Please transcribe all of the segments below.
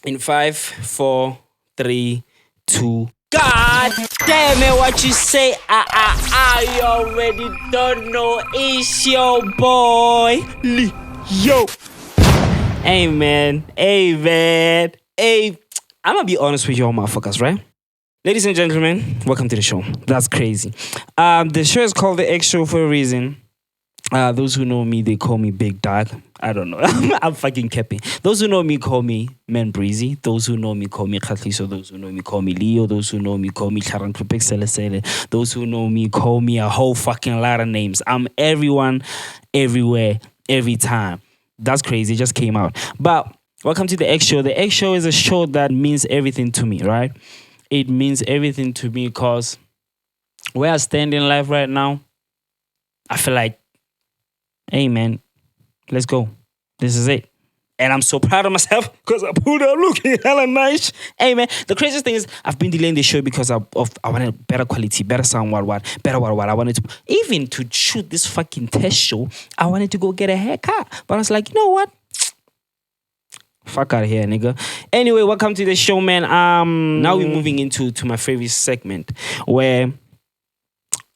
In 5, 4, 3, 2. God damn it, what you say? I already don't know. It's your boy, Yo. Hey, man. Hey. I'm gonna be honest with y'all motherfuckers, right? Ladies and gentlemen, welcome to the show. That's crazy. The show is called The X Show for a reason. Those who know me, they call me Big Dog. I don't know. I'm fucking capping. Those who know me call me Man Breezy. Those who know me call me Khatliso. Those who know me call me Leo. Those who know me call me Charantropik Selesele. Those who know me call me a whole fucking lot of names. I'm everyone, everywhere, every time. That's crazy. It just came out. But welcome to The X Show. The X Show is a show that means everything to me, right? It means everything to me because where I stand in life right now, I feel like, hey man, let's go. This is it. And I'm so proud of myself because I pulled up looking hella nice. Hey man, the craziest thing is I've been delaying the show because I wanted better quality, better sound, better what. I wanted to, even to shoot this fucking test show, I wanted to go get a haircut. But I was like, you know what? Fuck out of here, nigga. Anyway, welcome to the show, man. Now we're moving into my favorite segment where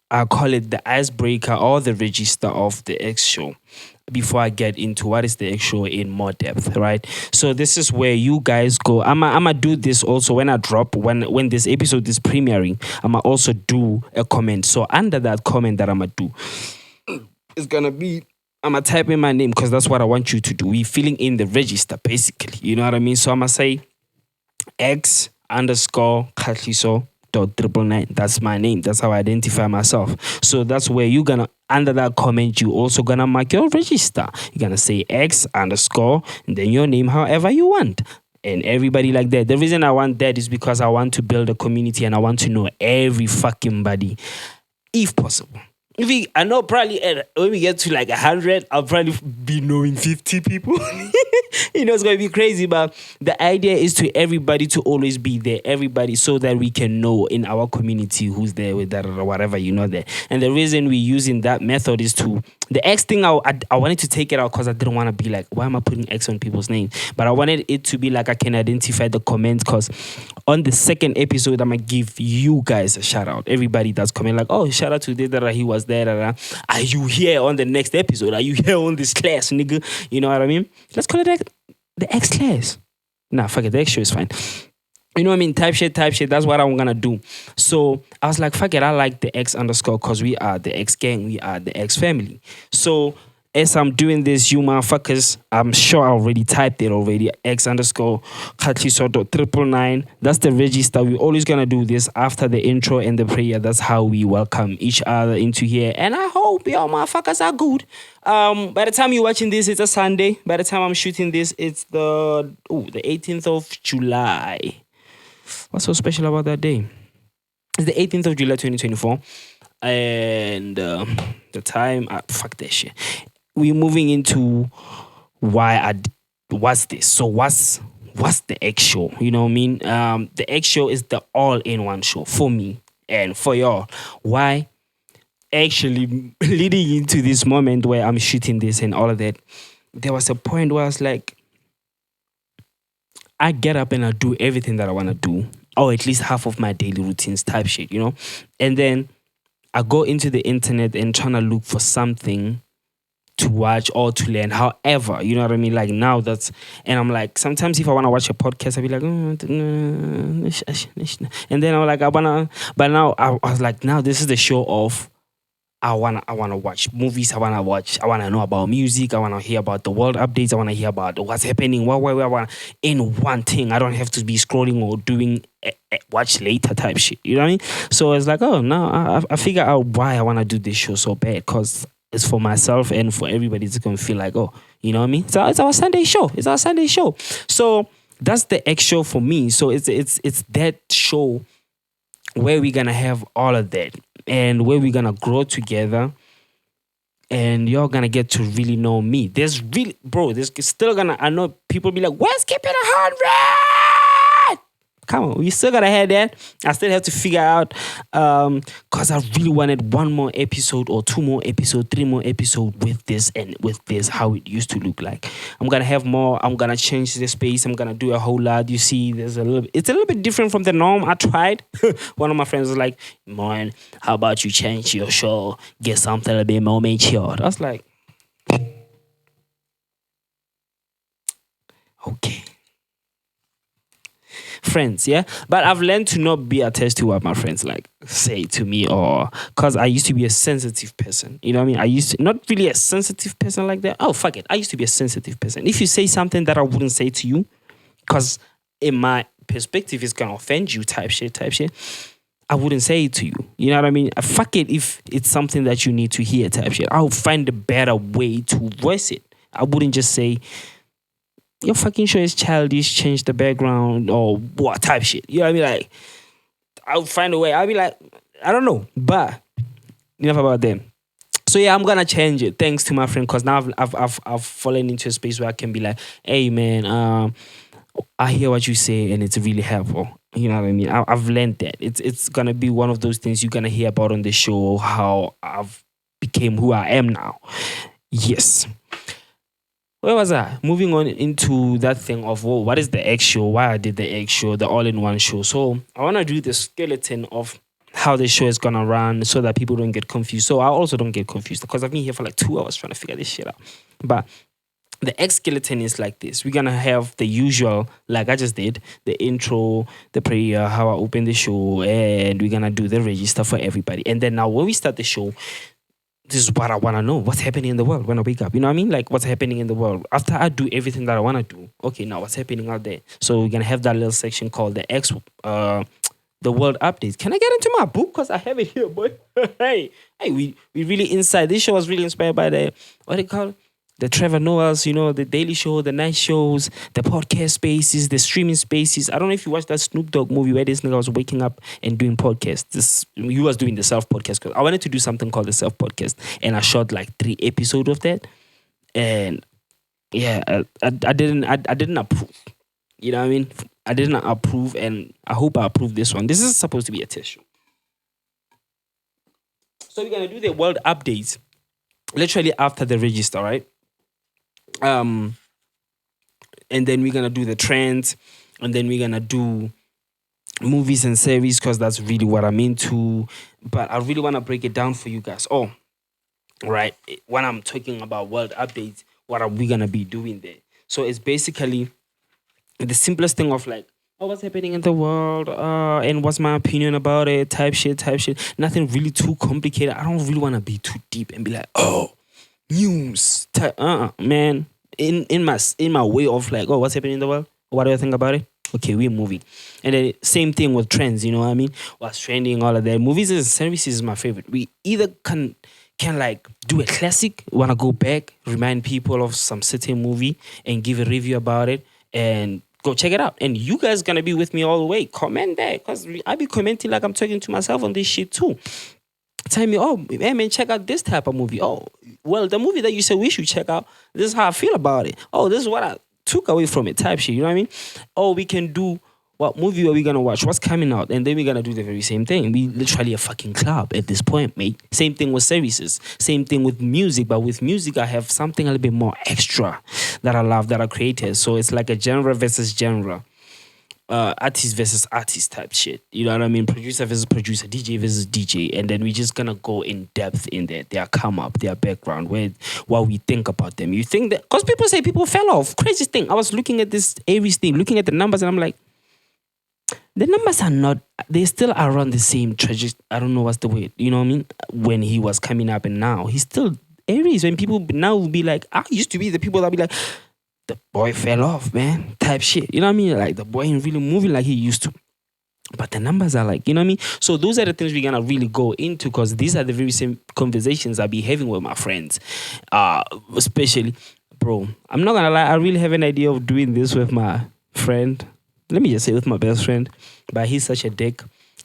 I call it the icebreaker or the register of the X show before I get into what is the X show in more depth, right? So this is where you guys go. I'ma do this also when I drop, when this episode is premiering, I'ma also do a comment. So under that comment that I'ma do, it's gonna be, I'ma type in my name because that's what I want you to do. We're filling in the register, basically. You know what I mean? So I'ma say X _ Khatliso .999. That's my name. That's how I identify myself. So that's where you're gonna, under that comment, you also gonna mark your register. You're gonna say X _ and then your name however you want. And everybody like that. The reason I want that is because I want to build a community and I want to know every fucking body, if possible. I know probably when we get to like 100, I'll probably be knowing 50 people. It's going to be crazy. But the idea is to everybody to always be there. Everybody, so that we can know in our community who's there with that or whatever, there. And the reason we're using that method is to, the X thing, I wanted to take it out because I didn't want to be like, why am I putting X on people's names? But I wanted it to be like I can identify the comments because on the second episode, I'm going to give you guys a shout out. Everybody that's coming like, oh, shout out to this, that he was there. Are you here on the next episode? Are you here on this class, nigga? You know what I mean? Let's call it the X class. Nah, fuck it. The X show is fine. You know what I mean? Type shit. That's what I'm gonna do. So I was like, fuck it. I like the X _ because we are the X gang. We are the X family. So as I'm doing this, you motherfuckers, I'm sure I already typed it already. X _ Khatliso .999. That's the register. We're always gonna do this after the intro and the prayer. That's how we welcome each other into here. And I hope y'all motherfuckers are good. By the time you're watching this, it's a Sunday. By the time I'm shooting this, it's the 18th of July. What's so special about that day? It's the 18th of July 2024. And the time, fuck that shit. We're moving into what's this? So what's the X show? You know what I mean? The X show is the all-in-one show for me and for y'all. Why? Actually, leading into this moment where I'm shooting this and all of that, there was a point where I was like, I get up and I do everything that I want to do, or at least half of my daily routines type shit, And then I go into the internet and trying to look for something to watch or to learn. However, you know what I mean? Like now and I'm like, sometimes if I want to watch a podcast, I'll be like, and then I'm like, but now I was like, now this is the show of, I wanna watch movies. I wanna know about music. I wanna hear about the world updates. I wanna hear about what's happening. What in one thing. I don't have to be scrolling or doing watch later type shit. You know what I mean? So it's like, oh no, I figure out why I wanna do this show so bad, because it's for myself and for everybody to gonna feel like, oh, you know what I mean? So it's our Sunday show. So that's the X show for me. So it's that show where we're gonna have all of that and where we're gonna grow together and you're gonna get to really know me. There's still gonna, I know people be like, where's keeping 100? Come on, we still gotta have that. I still have to figure out, cause I really wanted one more episode or two more episode, three more episode with this and with this, how it used to look like. I'm gonna have more. I'm gonna change the space. I'm gonna do a whole lot. You see, it's a little bit different from the norm. I tried. One of my friends was like, "Man, how about you change your show, get something a little bit more mature?" I was like, okay. Friends, yeah, but I've learned to not be attached to what my friends like say to me, or because I used to be a sensitive person. You know what I mean? I used to not really a sensitive person like that. Oh, fuck it, I used to be a sensitive person. If you say something that I wouldn't say to you, because in my perspective it's gonna offend you, type shit, I wouldn't say it to you. You know what I mean? Fuck it if it's something that you need to hear, type shit. I'll find a better way to voice it. I wouldn't just say, your fucking show is childish, change the background or what type shit. You know what I mean? Like, I'll find a way. I'll be like, I don't know, but enough about them. So yeah, I'm gonna change it thanks to my friend, because now I've fallen into a space where I can be like, hey man, I hear what you say and it's really helpful. You know what I mean? I've learned that it's gonna be one of those things you're gonna hear about on the show, how I've became who I am now. Yes. Where was I? Moving on into that thing of, whoa, what is the X show? Why I did the X show, the all-in-one show. So I want to do the skeleton of how the show is going to run so that people don't get confused. So I also don't get confused because I've been here for like 2 hours trying to figure this shit out. But the X skeleton is like this. We're going to have the usual, like I just did, the intro, the prayer, how I open the show, and we're going to do the register for everybody. And then now when we start the show, this is what I want to know. What's happening in the world when I wake up? You know what I mean? Like, what's happening in the world? After I do everything that I want to do, okay, now what's happening out there? So we're going to have that little section called the the world updates. Can I get into my book? Because I have it here, boy. hey, we really inside. This show was really inspired by the, what do you call it? The Trevor Noah's, you know, the Daily Show, the night shows, the podcast spaces, the streaming spaces. I don't know if you watched that Snoop Dogg movie where this nigga was waking up and doing podcasts. He was doing the self-podcast. Because I wanted to do something called the self-podcast. And I shot like 3 episodes of that. And yeah, I didn't approve. You know what I mean? I didn't approve, and I hope I approve this one. This is supposed to be a test show. So we're going to do the world updates literally after the register, right? And then we're gonna do the trends, and then we're gonna do movies and series, because that's really what I'm into. But I really want to break it down for you guys. Oh, right. When I'm talking about world updates, what are we gonna be doing there? So it's basically the simplest thing of like, oh, what's happening in the world, and what's my opinion about it, type shit. Nothing really too complicated. I don't really want to be too deep and be like, oh, news, man. In my way of like, oh, what's happening in the world? What do you think about it? Okay, we're moving. And then same thing with trends, you know what I mean? What's trending, all of that. Movies and services is my favorite. We either can like do a classic, want to go back, remind people of some certain movie and give a review about it and go check it out. And you guys gonna be with me all the way. Comment there, because I be commenting like I'm talking to myself on this shit too. Tell me, oh, hey man, check out this type of movie. Oh, well, the movie that you said we should check out, this is how I feel about it. Oh, this is what I took away from it, type shit. You know what I mean? Oh, we can do, what movie are we gonna watch? What's coming out? And then we're gonna do the very same thing. We literally a fucking club at this point, mate. Same thing with services. Same thing with music. But with music, I have something a little bit more extra that I love, that I created. So it's like a genre versus genre. Artist versus artist type shit. You know what I mean? Producer versus producer, DJ versus DJ. And then we're just gonna go in depth in their come up, their background, what we think about them. You think that, because people say people fell off. Craziest thing. I was looking at this Areece thing, looking at the numbers, and I'm like, the numbers are not, they're still around the same trajectory. I don't know what's the way, you know what I mean? When he was coming up, and now he's still Areece. When people now will be like, I used to be the people that be like, the boy fell off, man, type shit. You know what I mean? Like, the boy ain't really moving like he used to. But the numbers are like, you know what I mean? So those are the things we're going to really go into, because these are the very same conversations I be having with my friends. Especially, bro, I'm not going to lie, I really have an idea of doing this with my friend. Let me just say with my best friend. But he's such a dick.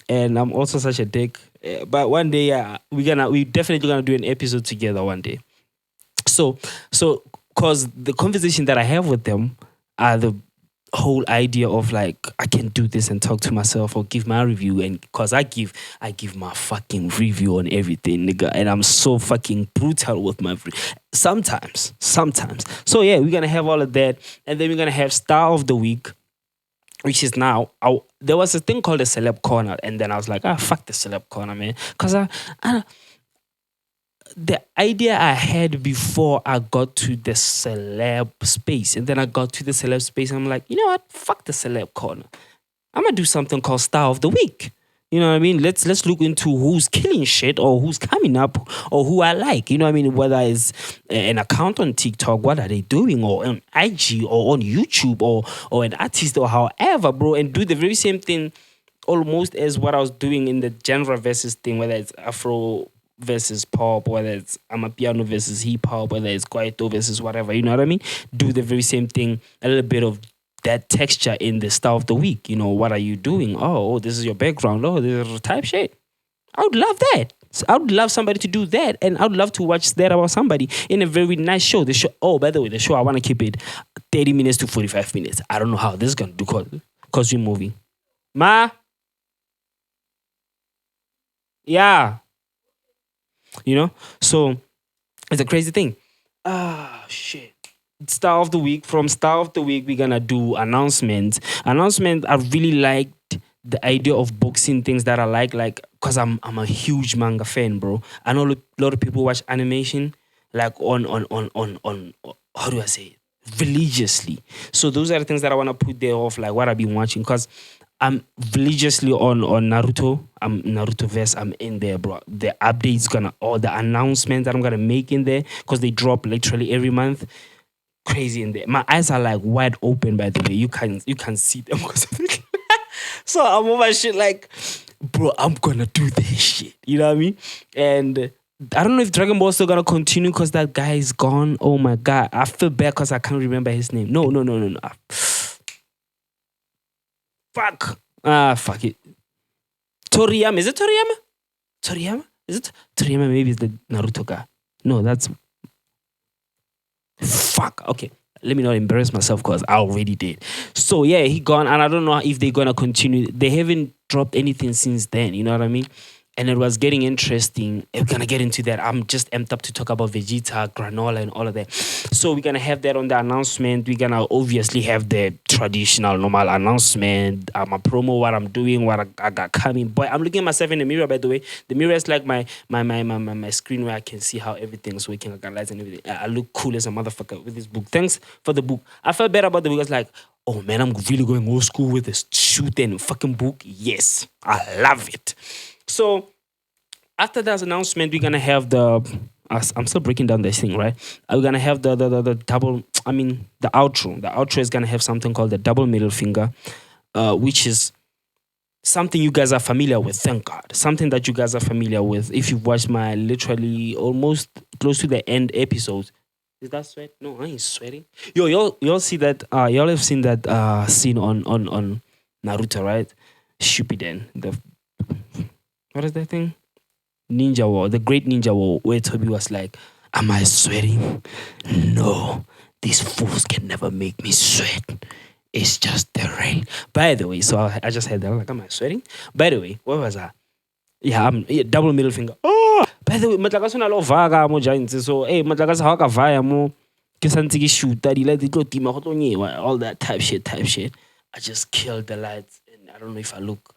And I'm also such a dick. But one day, we definitely going to do an episode together one day. So, because the conversation that I have with them are whole idea of like I can do this and talk to myself or give my review, and cause I give my fucking review on everything, nigga, and I'm so fucking brutal with my sometimes. So yeah, we're gonna have all of that, and then we're gonna have Star of the Week, which is now there was a thing called a celeb corner, and then I was like, fuck the celeb corner, man, cause I the idea I had before I got to the celeb space, and then I got to the celeb space, and I'm like, you know what? Fuck the celeb corner. I'm gonna do something called Star of the Week. You know what I mean? Let's look into who's killing shit or who's coming up or who I like. You know what I mean? Whether it's an account on TikTok, what are they doing, or on IG or on YouTube or an artist or however, bro, and do the very same thing almost as what I was doing in the genre versus thing, whether it's Afro versus pop, whether it's Amapiano versus hip hop, whether it's Kwaito versus whatever, you know what I mean? Do the very same thing, a little bit of that texture in the Star of the Week. You know, what are you doing? Oh, this is your background. Oh, this is type shit. I would love that. I would love somebody to do that, and I would love to watch that about somebody in a very nice show. The show. Oh, by the way, the show I want to keep it 30 minutes to 45 minutes. I don't know how this is gonna do cause we're moving. Ma. Yeah. You know, so it's a crazy thing. Shit. Star of the Week. From Star of the Week, we're gonna do announcements. I really liked the idea of boxing things that I like, cause I'm a huge manga fan, bro. I know a lot of people watch animation, like on how do I say it? Religiously. So those are the things that I wanna put there off, like what I've been watching, cause I'm religiously on Naruto. I'm Naruto verse. I'm in there, bro. The updates or the announcements that I'm gonna make in there, because they drop literally every month. Crazy in there. My eyes are like wide open. By the way, you can see them. So I'm on my shit like, bro, I'm gonna do this shit. You know what I mean? And I don't know if Dragon Ball still gonna continue because that guy is gone. Oh my god, I feel bad because I can't remember his name. No. Fuck. Fuck it. Toriyama. Is it Toriyama? Toriyama? Is it Toriyama? Maybe it's the Naruto guy. No, that's... Fuck. Okay. Let me not embarrass myself because I already did. So yeah, he gone, and I don't know if they're gonna continue. They haven't dropped anything since then. You know what I mean? And it was getting interesting. We're gonna get into that. I'm just amped up to talk about Vegeta, granola, and all of that. So we're gonna have that on the announcement. We're gonna obviously have the traditional, normal announcement. My promo, what I'm doing, what I got coming. Boy, I'm looking at myself in the mirror. By the way, the mirror is like my screen where I can see how everything's working. I got lights and everything. I look cool as a motherfucker with this book. Thanks for the book. I felt better about the book. I was like, oh man, I'm really going old school with this shoot and fucking book. Yes, I love it. So after that announcement, we're gonna have I'm still breaking down this thing, right? We're gonna have the double. I mean, the outro. The outro is gonna have something called the double middle finger, which is something you guys are familiar with. Thank God, something that you guys are familiar with. If you've watched my literally almost close to the end episodes. Is that sweat? No, I ain't sweating. Yo, y'all see that? Y'all have seen that scene on Naruto, right? Shippuden. What is that thing? Ninja War, the Great Ninja War, where Toby was like, am I sweating? No, these fools can never make me sweat. It's just the rain. By the way, so I just had that. I was like, am I sweating? By the way, what was that? Yeah, double middle finger. Oh! By the way, matlakasa na lo vaga mo giants. So, hey, matlakasa ha ka vaya mo ke santse ke shoota di lights go tima go tlo all that type shit. I just killed the lights, and I don't know if I look.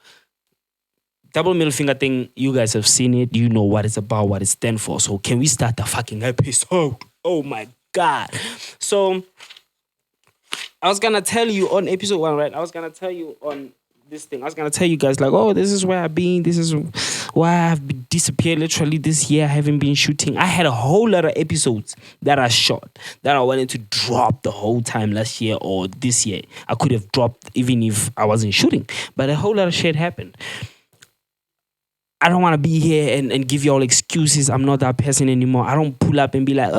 Double middle finger thing, you guys have seen it. You know what it's about, what it stands for. So can we start the fucking episode? Oh my God. So I was going to tell you on episode 1, right? I was going to tell you on this thing. I was going to tell you guys like, oh, this is where I've been. This is why I've disappeared literally this year. I haven't been shooting. I had a whole lot of episodes that I shot that I wanted to drop the whole time last year or this year. I could have dropped even if I wasn't shooting. But a whole lot of shit happened. I don't want to be here and give you all excuses. I'm not that person anymore. I don't pull up and be like,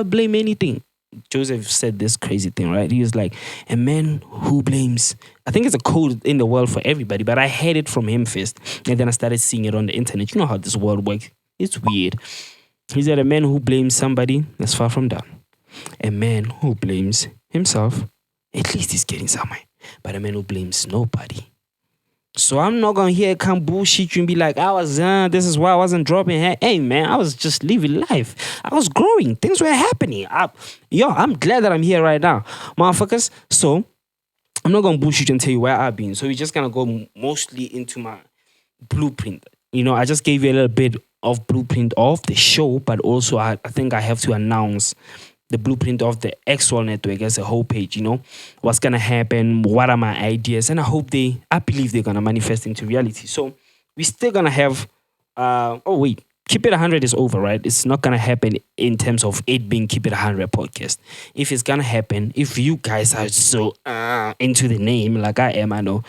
blame anything. Joseph said this crazy thing, right? He was like, a man who blames... I think it's a code in the world for everybody, but I heard it from him first. And then I started seeing it on the internet. You know how this world works. It's weird. He said, a man who blames somebody is far from done. A man who blames himself, at least he's getting somewhere. but a man who blames nobody. So I'm not gonna hear come bullshit you and be like, this is why I wasn't dropping. Hey man, I was just living life. I was growing. Things were happening. I'm glad that I'm here right now, motherfuckers. So I'm not gonna bullshit you and tell you where I've been. So we're just gonna go mostly into my blueprint. I just gave you a little bit of blueprint of the show, but also I think I have to announce the blueprint of the actual network as a whole page, what's gonna happen, what are my ideas, and I believe they're gonna manifest into reality. So we're still gonna have Keep It 100 is over, right? It's not gonna happen in terms of it being Keep It 100 podcast. If it's gonna happen, if you guys are so into the name like I am, I know,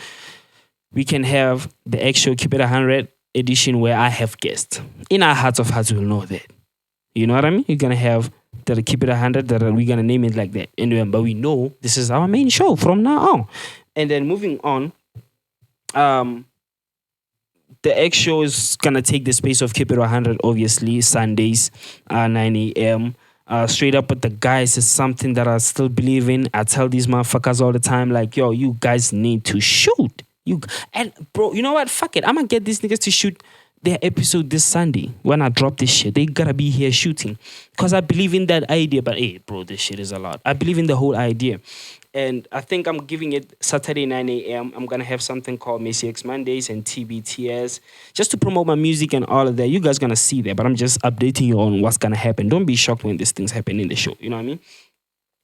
we can have the actual Keep It 100 edition where I have guests. In our hearts of hearts, we'll know that. You know what I mean? You're gonna have that Keep It 100, that we're gonna name it like that. Anyway, but we know this is our main show from now on. And then moving on, the X show is gonna take the space of Keep It 100, obviously, Sundays, 9 a.m. Straight up with the guys is something that I still believe in. I tell these motherfuckers all the time, like, yo, you guys need to shoot. And bro, you know what? Fuck it. I'm gonna get these niggas to shoot their episode this Sunday. When I drop this shit, they gotta be here shooting. Because I believe in that idea. But hey, bro, this shit is a lot. I believe in the whole idea. And I think I'm giving it Saturday 9 a.m. I'm gonna have something called Messi X Mondays and TBTS. Just to promote my music and all of that. You guys gonna see that, but I'm just updating you on what's gonna happen. Don't be shocked when these things happen in the show. You know what I mean?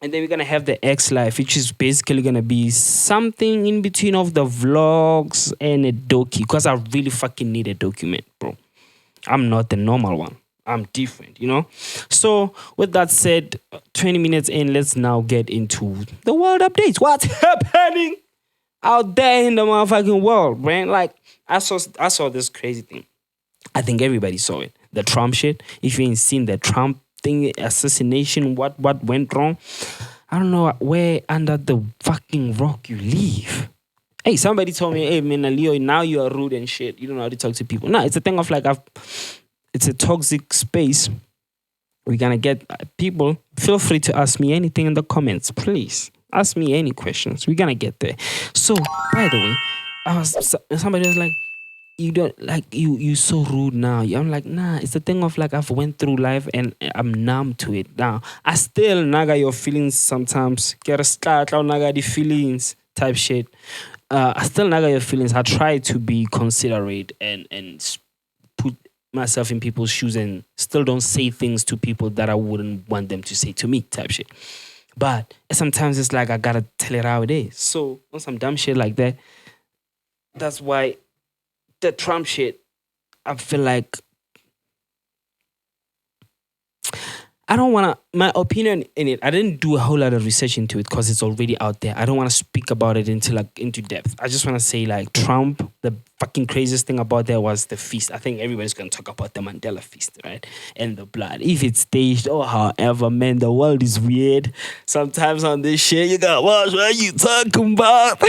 And then we're gonna have the X Life, which is basically gonna be something in between of the vlogs and a docu. Because I really fucking need a document, bro. I'm not the normal one. I'm different, So with that said, 20 minutes in, let's now get into the world updates. What's happening out there in the motherfucking world, man? Like I saw this crazy thing. I think everybody saw it. The Trump shit. If you ain't seen the Trump thing, assassination, what went wrong? I don't know where under the fucking rock you live. Hey, somebody told me, hey man, Leo, now you are rude and shit. You don't know how to talk to people. No, it's a thing of like it's a toxic space. We're gonna get people. Feel free to ask me anything in the comments, please. Ask me any questions. We're gonna get there. So, by the way, somebody was like, you don't like you so rude now. I'm like, nah, it's a thing of like I've went through life and I'm numb to it now. I still naga your feelings sometimes. Get a start out naga the feelings type shit. I still naga your feelings. I try to be considerate and put myself in people's shoes and still don't say things to people that I wouldn't want them to say to me type shit. But sometimes it's like I gotta tell it how it is. So on some dumb shit like that, that's why the Trump shit, I feel like I don't want to, my opinion in it, I didn't do a whole lot of research into it because it's already out there. I don't want to speak about it into depth. I just want to say like Trump, the fucking craziest thing about that was the feast. I think everybody's going to talk about the Mandela feast, right? And the blood. If it's staged or however, man, the world is weird. Sometimes on this shit, you got, what are you talking about?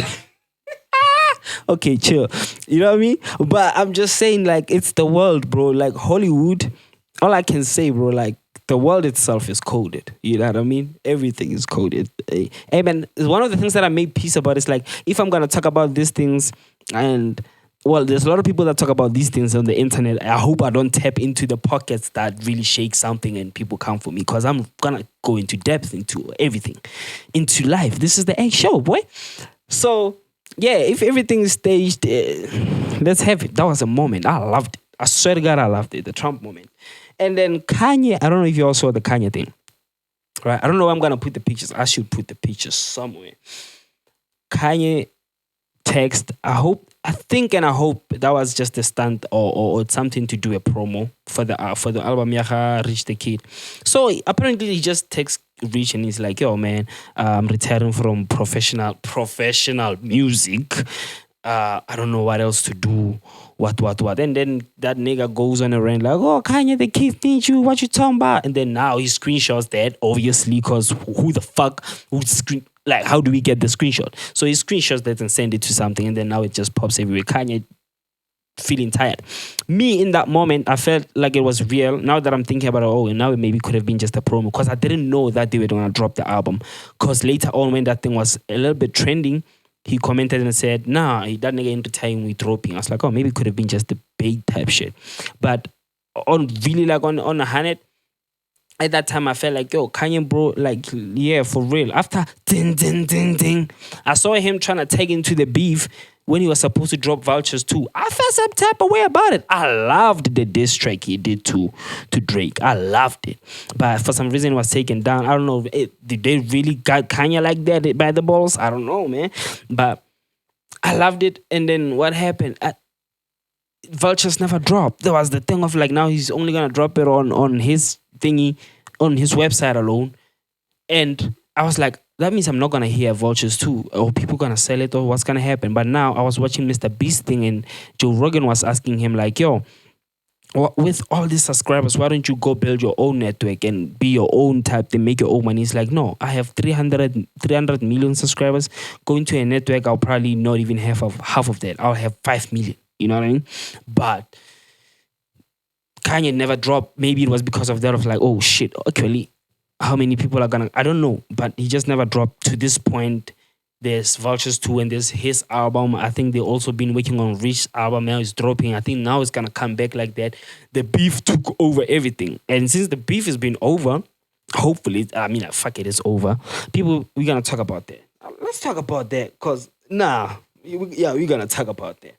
Okay, chill. You know what I mean? But I'm just saying like, it's the world, bro. Like Hollywood, all I can say, bro, like, the world itself is coded. You know what I mean? Everything is coded. Hey, man, one of the things that I made peace about is like, if I'm going to talk about these things and, well, there's a lot of people that talk about these things on the internet. I hope I don't tap into the pockets that really shake something and people come for me because I'm going to go into depth into everything, into life. This is the egg show, boy. So, yeah, if everything is staged, let's have it. That was a moment. I loved it. I swear to God, I loved it. The Trump moment. And then Kanye, I don't know if you all saw the Kanye thing, right? I don't know where I'm going to put the pictures. I should put the pictures somewhere. Kanye text, I hope that was just a stunt or something to do a promo for the album Yaha Reach the Kid. So apparently he just texts Reach and he's like, yo man, I'm retiring from professional music. I don't know what else to do. What. And then that nigga goes on a rant like, oh, Kanye, the kids need you. What you talking about? And then now he screenshots that, obviously, because who the fuck would screen... Like, how do we get the screenshot? So he screenshots that and send it to something, and then now it just pops everywhere. Kanye feeling tired. Me, in that moment, I felt like it was real. Now that I'm thinking about it, now it maybe could have been just a promo, because I didn't know that they were going to drop the album. Because later on, when that thing was a little bit trending, he commented and said, nah, that nigga ain't retiring with dropping. I was like, oh, maybe it could have been just the bait type shit. But on really like on 100, at that time I felt like, yo, Kanye bro, like, yeah, for real. After ding, ding, ding, ding, I saw him trying to take into the beef when he was supposed to drop Vultures too. I felt some type of way about it. I loved the diss track he did to Drake. I loved it. But for some reason it was taken down. I don't know. Did they really got Kanye like that by the balls? I don't know, man. But I loved it. And then what happened? Vultures never dropped. There was the thing of like, now he's only gonna drop it on his thingy, on his website alone. And I was like, that means I'm not gonna hear Vultures too, or people gonna sell it, or what's gonna happen. But now I was watching Mr. Beast thing, and Joe Rogan was asking him like, yo, with all these subscribers, why don't you go build your own network and be your own type thing, make your own money? He's like, no, I have 300 million subscribers. Going to a network, I'll probably not even have half of that. I'll have 5 million. You know what I mean? But Kanye never dropped. Maybe it was because of that, of like, oh shit, actually, how many people are gonna, I don't know. But he just never dropped. To this point, there's Vultures 2 and there's his album. I think they've also been working on Rich's album. Now it's dropping. I think now it's gonna come back like that. The beef took over everything. And since the beef has been over, hopefully, fuck it, it's over. We're gonna talk about that. Let's talk about that, because we're gonna talk about that.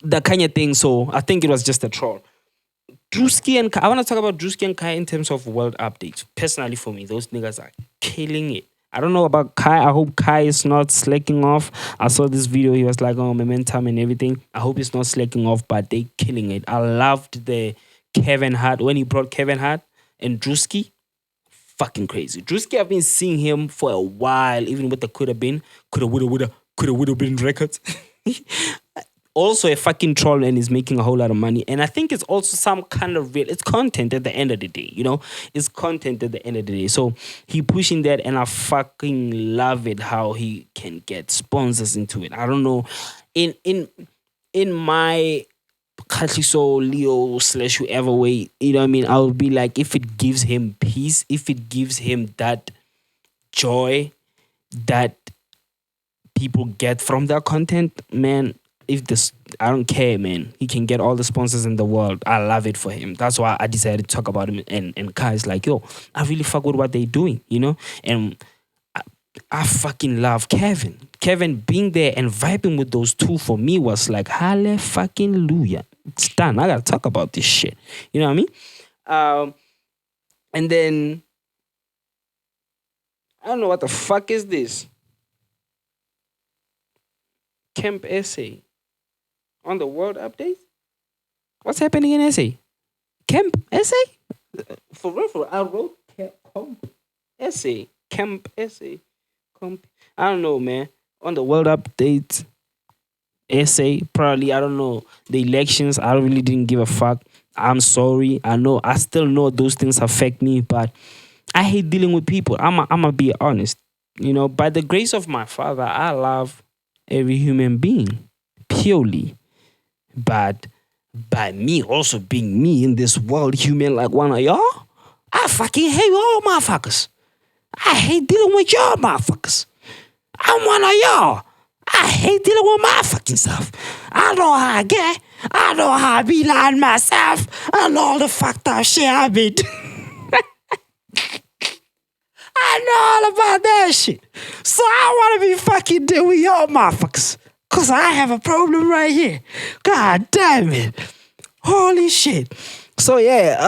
The Kanye thing, so I think it was just a troll. Drewski and Kai, I want to talk about Drewski and Kai in terms of world updates. Personally, for me, those niggas are killing it. I don't know about Kai. I hope Kai is not slacking off. I saw this video. He was like, oh, momentum and everything. I hope he's not slacking off, but they killing it. I loved the Kevin Hart, when he brought Kevin Hart and Drewski. Fucking crazy. Drewski, I've been seeing him for a while, even with the coulda, woulda been records. Also a fucking troll, and is making a whole lot of money. And I think it's also some kind of real, it's content at the end of the day, you know? It's content at the end of the day. So he pushing that, and I fucking love it how he can get sponsors into it. I don't know. In my Khatliso, Leo / whoever way, you know what I mean? I would be like, if it gives him peace, if it gives him that joy that people get from their content, man, I don't care, man. He can get all the sponsors in the world. I love it for him. That's why I decided to talk about him. And Kai's like, yo, I really fuck with what they're doing, you know? And I fucking love Kevin. Kevin being there and vibing with those two for me was like, hallelujah. It's done. I gotta talk about this shit. You know what I mean? And then, I don't know what the fuck is this. Camp essay. On the world updates? What's happening in SA? Camp SA? For real, I wrote camp essay. Camp essay. I don't know, man. On the world updates, essay, probably, I don't know. The elections, I really didn't give a fuck. I'm sorry. I still know those things affect me, but I hate dealing with people. I'm gonna be honest. You know, by the grace of my father, I love every human being, purely. But by me also being me in this world, human like one of y'all, I fucking hate all motherfuckers. I hate dealing with y'all motherfuckers. I'm one of y'all. I hate dealing with my fucking stuff. I know how I get. I know how I be lying myself. I know all the fucked up shit I be doing. I know all about that shit. So I want to be fucking dealing with y'all motherfuckers. Because I have a problem right here. God damn it. Holy shit. So yeah,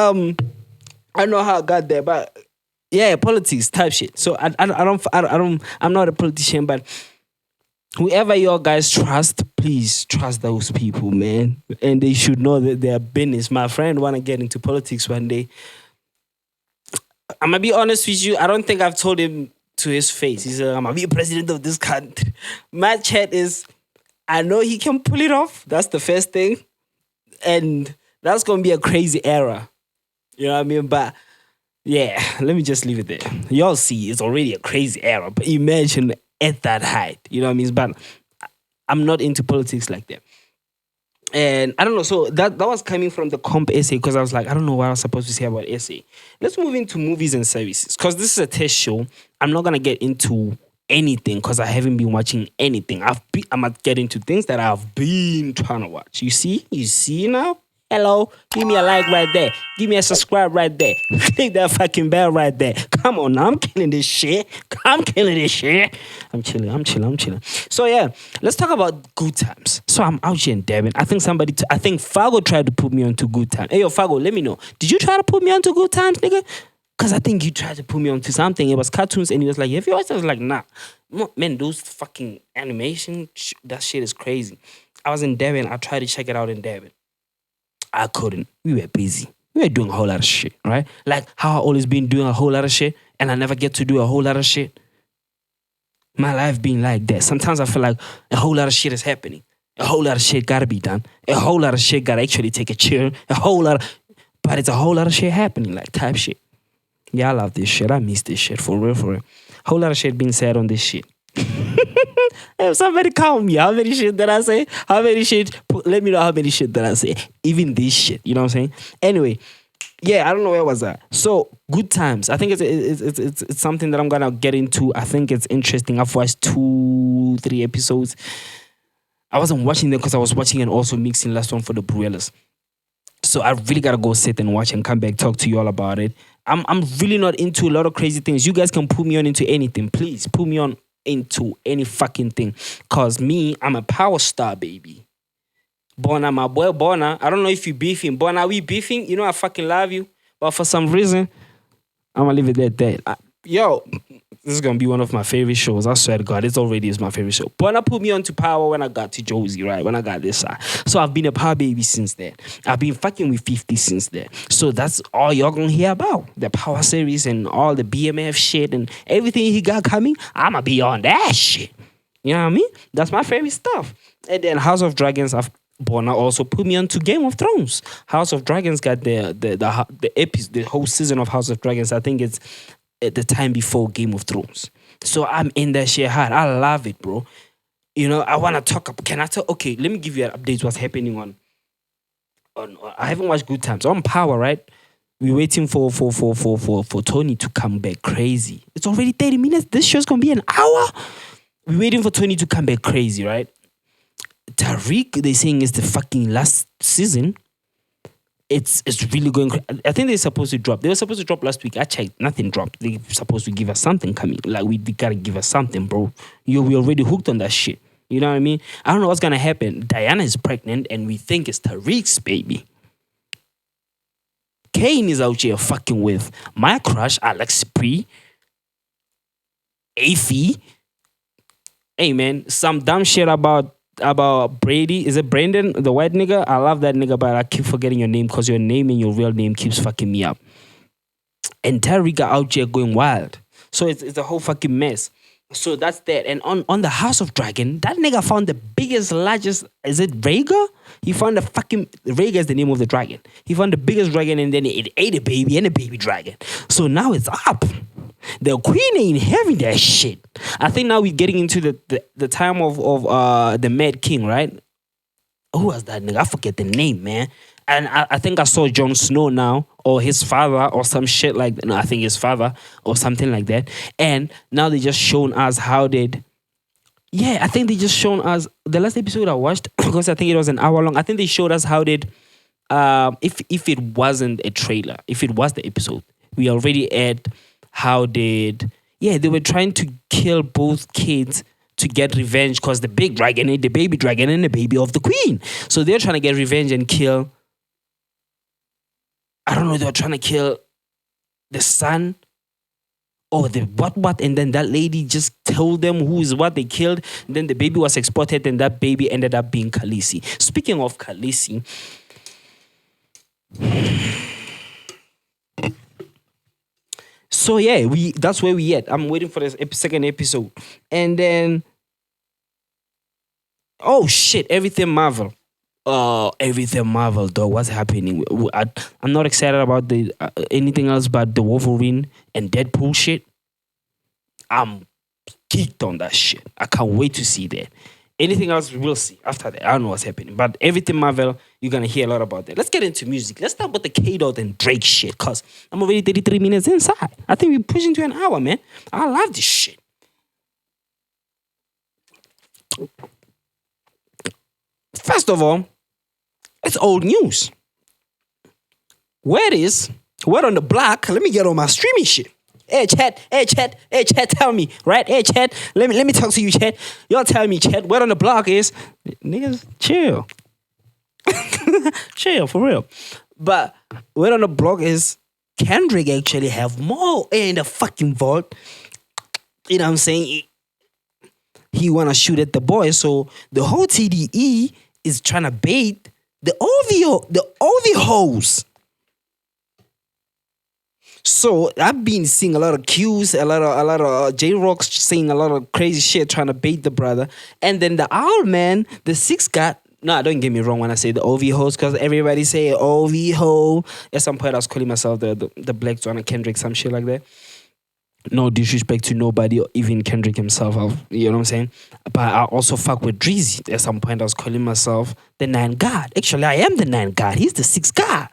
I know how I got there, but yeah, politics type shit. So I'm not a politician, but whoever y'all guys trust, please trust those people, man. And they should know that they're business. My friend wanna get into politics one day. I'm gonna be honest with you, I don't think I've told him to his face. He said, I'm gonna be president of this country. My chat is, I know he can pull it off. That's the first thing. And that's going to be a crazy era. You know what I mean? But yeah, let me just leave it there. Y'all see, it's already a crazy era. But imagine at that height. You know what I mean? But I'm not into politics like that. And I don't know. So that was coming from the comp essay, because I was like, I don't know what I was supposed to say about essay. Let's move into movies and services, because this is a test show. I'm not going to get into anything because I haven't been watching anything. I might get into things that I've been trying to watch. You see now? Hello, give me a like right there. Give me a subscribe right there. Click that fucking bell right there. Come on now, I'm killing this shit. I'm chilling. So yeah, let's talk about good times. So I'm out here in Devon. I think Fago tried to put me onto good times. Hey yo, Fago, let me know. Did you try to put me onto good times, nigga? Because I think you tried to put me onto something. It was cartoons and he was like, have you watched it? I was like, nah. Man, those fucking animation, that shit is crazy. I was in Devon. I tried to check it out in Devon. I couldn't. We were busy. We were doing a whole lot of shit, right? Like how I always been doing a whole lot of shit and I never get to do a whole lot of shit. My life being like that. Sometimes I feel like a whole lot of shit is happening. A whole lot of shit gotta be done. A whole lot of shit gotta actually take a chill. But it's a whole lot of shit happening, like type shit. Yeah, I love this shit. I miss this shit, for real. Whole lot of shit being said on this shit. If somebody count me, how many shit did I say? Let me know how many shit did I say. Even this shit, you know what I'm saying? Anyway, yeah, I don't know where was that. So, good times. I think it's something that I'm gonna get into. I think it's interesting. I've watched 2-3 episodes. I wasn't watching them because I was watching and also mixing last one for the Bruellas. So I really gotta go sit and watch and come back, talk to you all about it. I'm really not into a lot of crazy things. You guys can put me on into anything. Please put me on into any fucking thing. Cause me, I'm a power star, baby. Bona, my boy Bona. I don't know if you beefing. Bona, we beefing? You know I fucking love you. But for some reason, I'm gonna leave it at that. Yo, this is gonna be one of my favorite shows. I swear to God, it already is my favorite show. Bona put me on to power when I got to Josie, right? When I got this side. So I've been a power baby since then. I've been fucking with 50 since then. So that's all y'all gonna hear about. The power series and all the BMF shit and everything he got coming. I'ma be on that shit. You know what I mean? That's my favorite stuff. And then House of Dragons, Bona also put me on to Game of Thrones. House of Dragons got the whole season of House of Dragons. I think it's at the time before Game of Thrones. So I'm in that shit hard. I love it, bro. You know, I want to talk. Can I talk? Okay, let me give you an update what's happening on I haven't watched Good Times. On Power, right? We're waiting for Tony to come back crazy. It's already 30 minutes. This show's going to be an hour. We're waiting for Tony to come back crazy, right? Tariq, they're saying it's the fucking last season. It's really going crazy. I think they're supposed to drop. They were supposed to drop last week. I checked. Nothing dropped. They're supposed to give us something coming. Like, we gotta give us something, bro. We already hooked on that shit. You know what I mean? I don't know what's gonna happen. Diana is pregnant and we think it's Tariq's baby. Kane is out here fucking with my crush, Alex Spree. Afy. Hey, man, some dumb shit about Brady. Is it Brandon, the white nigga? I love that nigga, but I keep forgetting your name because your name and your real name keeps fucking me up. And Tariq got out here going wild. So it's a whole fucking mess. So that's that. And on the House of Dragon, that nigga found the biggest, largest, is it Rhaegar? He found the fucking, Rhaegar is the name of the dragon. He found the biggest dragon and then it ate a baby and a baby dragon. So now it's up. The queen ain't having that shit. I think now we're getting into the time of the Mad King, right? Who was that nigga? I forget the name, man. And I think I saw Jon Snow now, or his father, or some shit like that. No, I think his father, or something like that. And now they just shown us how did... Yeah, I think they just shown us... The last episode I watched, because I think it was an hour long, I think they showed us how did... If it wasn't a trailer, if it was the episode, we already had how did... Yeah, they were trying to kill both kids to get revenge because the big dragon ate the baby dragon and the baby of the queen. So they're trying to get revenge and kill... I don't know, they were trying to kill the son or the what, and then that lady just told them who is what they killed. And then the baby was exported and that baby ended up being Khaleesi. Speaking of Khaleesi, so yeah, that's where we at. I'm waiting for this second episode. And then, oh shit, everything Marvel. Everything Marvel, though. What's happening? I'm not excited about anything else but the Wolverine and Deadpool shit. I'm geeked on that shit. I can't wait to see that. Anything else, we'll see after that. I don't know what's happening. But everything Marvel, you're going to hear a lot about that. Let's get into music. Let's start with the K-Dot and Drake shit, because I'm already 33 minutes inside. I think we're pushing to an hour, man. I love this shit. First of all, it's old news. Word on the block. Let me get on my streaming shit. Hey chat, tell me, right? Hey chat, let me talk to you, chat. Y'all tell me, chat. Word on the block is niggas chill. Chill for real. But word on the block is Kendrick actually have more in the fucking vault. You know what I'm saying? He wanna shoot at the boy, so the whole TDE is trying to bait the OV hoes. So I've been seeing a lot of Qs, a lot of J-Rocks saying a lot of crazy shit trying to bait the brother. And then the owl man, the six guy. No, don't get me wrong when I say the OV hoes, because everybody say OV ho. At some point I was calling myself the Black John Kendrick, some shit like that. No disrespect to nobody, or even Kendrick himself. You know what I'm saying? But I also fuck with Dreezy. At some point I was calling myself the 9 God. Actually, I am the 9 God. He's the 6 God.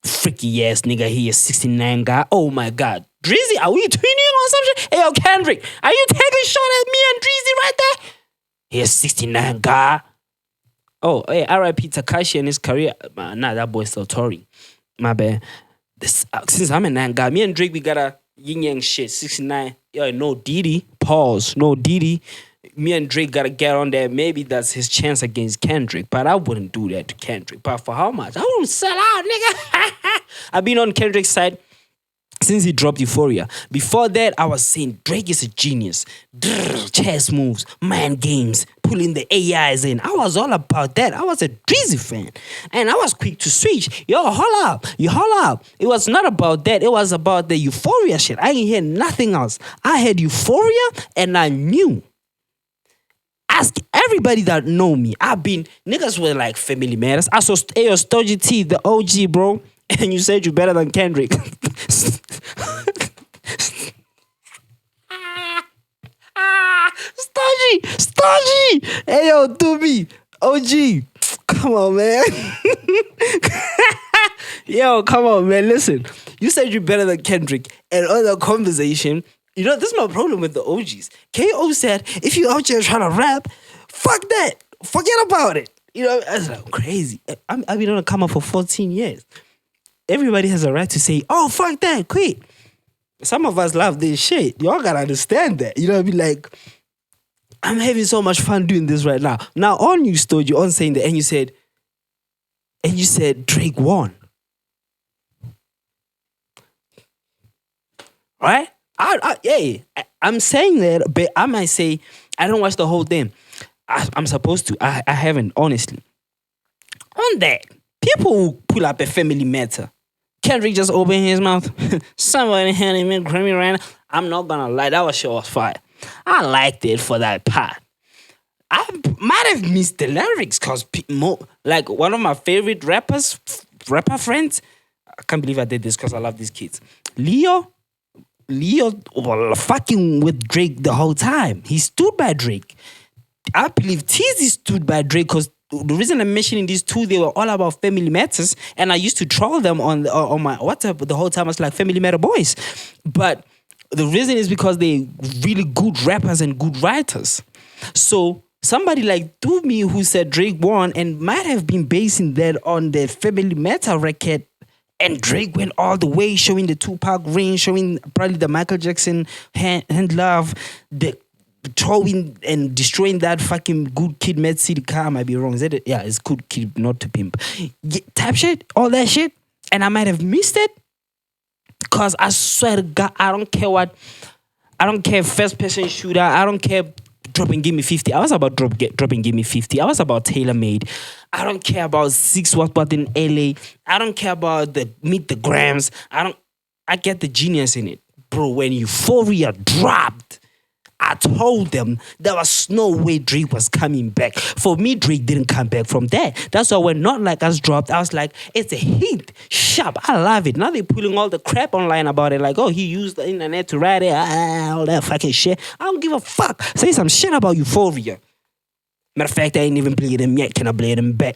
Freaky ass nigga, he is 69 guy. Oh my God. Dreezy, are we twinning or some shit? Hey, yo, Kendrick, are you taking shot at me and Dreezy right there? He is 69 guy. Oh, hey, R.I.P. Takashi and his career. Nah, that boy's still touring. My bad. Since I'm a 9 guy, me and Drake, we got a yin yang shit. 69. Yo, no Diddy. Pause. No Diddy. Me and Drake gotta get on there. Maybe that's his chance against Kendrick, but I wouldn't do that to Kendrick. But for how much? I won't sell out, nigga. I've been on Kendrick's side since he dropped Euphoria. Before that, I was saying Drake is a genius. Chess moves, mind games, pulling the AIs in. I was all about that. I was a Dreezy fan. And I was quick to switch. Yo, hold up. It was not about that. It was about the Euphoria shit. I didn't hear nothing else. I heard Euphoria and I knew. Ask everybody that know me. Niggas were like Family Matters. I saw Stogie T, the OG, bro. And you said you better than Kendrick. Stogie. Hey, yo, Doobie. OG. Come on, man. Yo, come on, man. Listen. You said you're better than Kendrick. And on the conversation, you know, this is my problem with the OGs. KO said, if you out here trying to rap, fuck that. Forget about it. You know, I was like, crazy. I've been on a come up for 14 years. Everybody has a right to say, oh, fuck that, quit. Some of us love this shit. Y'all gotta understand that. You know what I mean? Like, I'm having so much fun doing this right now. Now, on you stood, you on saying that, and you said Drake won. Right? I'm saying that, but I might say I don't watch the whole thing. I'm supposed to. I haven't, honestly. On that, people will pull up a Family Matter. Kendrick just opened his mouth. Somebody handed me a Grammy right now. I'm not gonna lie, that shit was fire. I liked it for that part. I might have missed the lyrics because like one of my favorite rapper friends. I can't believe I did this because I love these kids. Leo was fucking with Drake the whole time. He stood by Drake. I believe Teezy stood by Drake because the reason I'm mentioning these two, they were all about Family Matters, and I used to troll them on my WhatsApp the whole time. I was like, Family Matter boys. But the reason is because they're really good rappers and good writers. So somebody like Doomy who said Drake won and might have been basing that on the Family Matter record. And Drake went all the way, showing the Tupac ring, showing probably the Michael Jackson hand love, the throwing and destroying that fucking Good Kid, Mad City car. I might be wrong. Is that it? Yeah, it's Good Kid, not to pimp. Type shit, all that shit. And I might have missed it. Because I swear to God, I don't care first person shooter. I don't care dropping Give Me 50. I was about dropping Give Me 50. I was about Tailor Made. I don't care about 6 What in LA. I don't care about the Meet the Grams. I get the genius in it. Bro, when Euphoria dropped, I told them there was no way Drake was coming back. For me, Drake didn't come back from that. That's why when Not Like Us dropped, I was like, it's a hit. Sharp. I love it. Now they're pulling all the crap online about it. Like, oh, he used the internet to write it. All that fucking shit. I don't give a fuck. Say some shit about Euphoria. Matter of fact, I ain't even played him yet. Can I play them back?